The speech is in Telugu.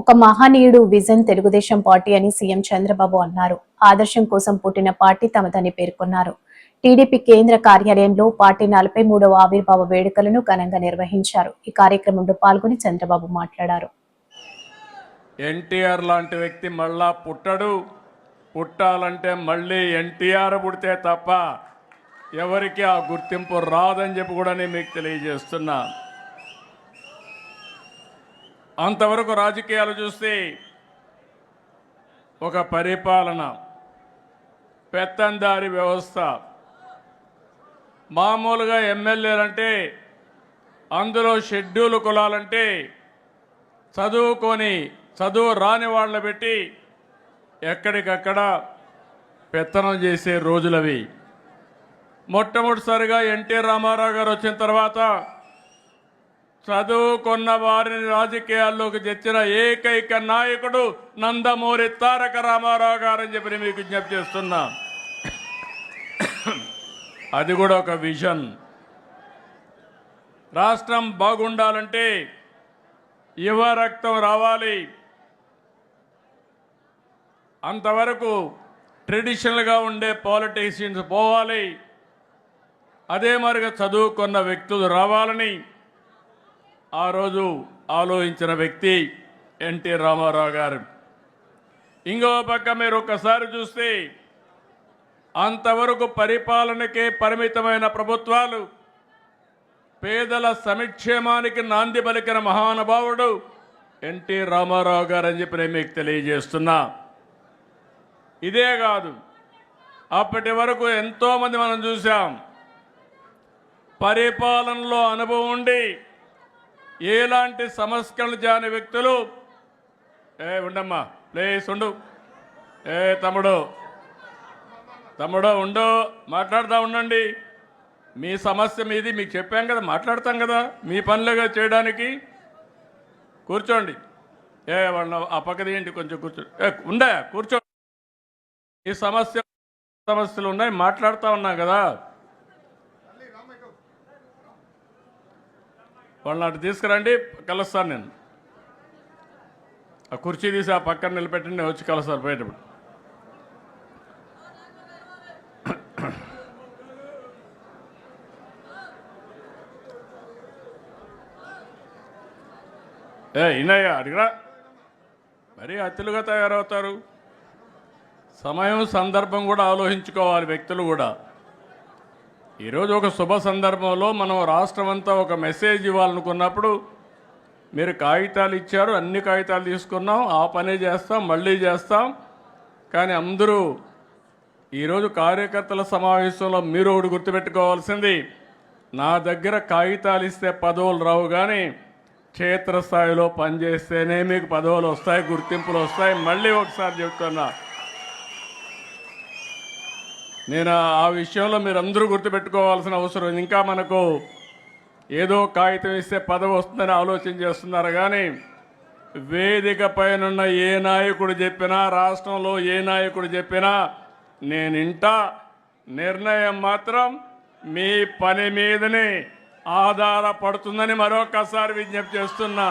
ఒక మహనీయుడు విజన్ తెలుగుదేశం పార్టీ అని సీఎం చంద్రబాబు అన్నారు. ఆదర్శం కోసం పుట్టిన పార్టీ తమదని పేర్కొన్నారు. టీడీపీ కేంద్ర కార్యాలయంలో పార్టీ 43వ ఆవిర్భావ వేడుకలను ఘనంగా నిర్వహించారు. ఈ కార్యక్రమంలో పాల్గొని చంద్రబాబు మాట్లాడారు. ఎన్టీఆర్ లాంటి వ్యక్తి మళ్ళా పుట్టడు, పుట్టాలంటే మళ్ళీ ఎన్టీఆర్ పుడితే తప్ప ఎవరికి ఆ గుర్తింపు రాదని చెప్పి కూడా నేను మీకు తెలియజేస్తున్నా. అంతవరకు రాజకీయాలు చూస్తే ఒక పరిపాలన, పెత్తందారి వ్యవస్థ. మామూలుగా ఎమ్మెల్యేలంటే అందులో షెడ్యూల్ కులాలంటే చదువు రాని వాళ్ళని పెట్టి ఎక్కడికక్కడ పెత్తనం చేసే రోజులవి. మొట్టమొదటిసారిగా ఎన్టీ రామారావు గారు వచ్చిన తర్వాత చదువుకున్న వారిని రాజకీయాల్లోకి తెచ్చిన ఏకైక నాయకుడు నందమూరి తారక రామారావు గారు అని చెప్పి మీకు విజ్ఞప్తి చేస్తున్నా. అది కూడా ఒక విజన్. రాష్ట్రం బాగుండాలంటే యువ రక్తం రావాలి. అంతవరకు ట్రెడిషనల్గా ఉండే పాలిటీషియన్స్ పోవాలి. అదే మరిగా చదువుకున్న వ్యక్తులు రావాలని ఆ రోజు ఆలోచించిన వ్యక్తి ఎన్టీ రామారావు గారు. ఇంకో పక్క మీరు ఒక్కసారి చూస్తే అంతవరకు పరిపాలనకే పరిమితమైన ప్రభుత్వాలు పేదల సంక్షేమానికి నాంది పలికిన మహానుభావుడు ఎన్టీ రామారావు గారు అని చెప్పి నేను మీకు తెలియజేస్తున్నా. ఇదే కాదు, అప్పటి వరకు ఎంతోమంది మనం చూసాం పరిపాలనలో అనుభవం ఉండి ఎలాంటి సంస్కరణలు చేయని వ్యక్తులు. ఉండమ్మా, ప్లీజ్ ఉండు. తమ్ముడు ఉండు, మాట్లాడుతూ ఉండండి. మీ సమస్య మీది, మీకు చెప్పాం కదా, మాట్లాడతాం కదా, మీ పనులుగా చేయడానికి. కూర్చోండి. వాళ్ళ ఆ పక్కది ఏంటి, కొంచెం కూర్చో. కూర్చో. ఈ సమస్యలు ఉన్నాయి, మాట్లాడుతూ ఉన్నాం కదా. వాళ్ళని అటు తీసుకురండి, కలుస్తాను నేను. ఆ కుర్చీ తీసి ఆ పక్కన నిలబెట్టండి, నేను వచ్చి కలుస్తాను బయటప్పుడు. ఇన్నయ్యా అడిగిరా, మరీ అతిలుగా తయారవుతారు. సమయం సందర్భం కూడా ఆలోచించుకోవాలి వ్యక్తులు కూడా. ఈరోజు ఒక శుభ సందర్భంలో మనం రాష్ట్రం అంతా ఒక మెసేజ్ ఇవ్వాలనుకున్నప్పుడు మీరు కాగితాలు ఇచ్చారు, అన్ని కాగితాలు తీసుకున్నాం, ఆ పనే చేస్తాం, మళ్ళీ చేస్తాం. కానీ అందరూ ఈరోజు కార్యకర్తల సమావేశంలో మీరు ఒకటి గుర్తుపెట్టుకోవాల్సింది, నా దగ్గర కాగితాలు ఇస్తే పదవులు రావు, కానీ క్షేత్రస్థాయిలో పనిచేస్తేనే మీకు పదవులు వస్తాయి, గుర్తింపులు వస్తాయి. మళ్ళీ ఒకసారి చెప్తున్నా, నేను ఆ విషయంలో మీరందరూ గుర్తుపెట్టుకోవాల్సిన అవసరం. ఇంకా మనకు ఏదో కాగితం ఇస్తే పదవి వస్తుందని ఆలోచన చేస్తున్నారు, కానీ వేదిక పైన ఏ నాయకుడు చెప్పినా, రాష్ట్రంలో ఏ నాయకుడు చెప్పినా నేను ఇంటా. నిర్ణయం మాత్రం మీ పని మీదనే ఆధారపడుతుందని మరొకసారి విజ్ఞప్తి చేస్తున్నా.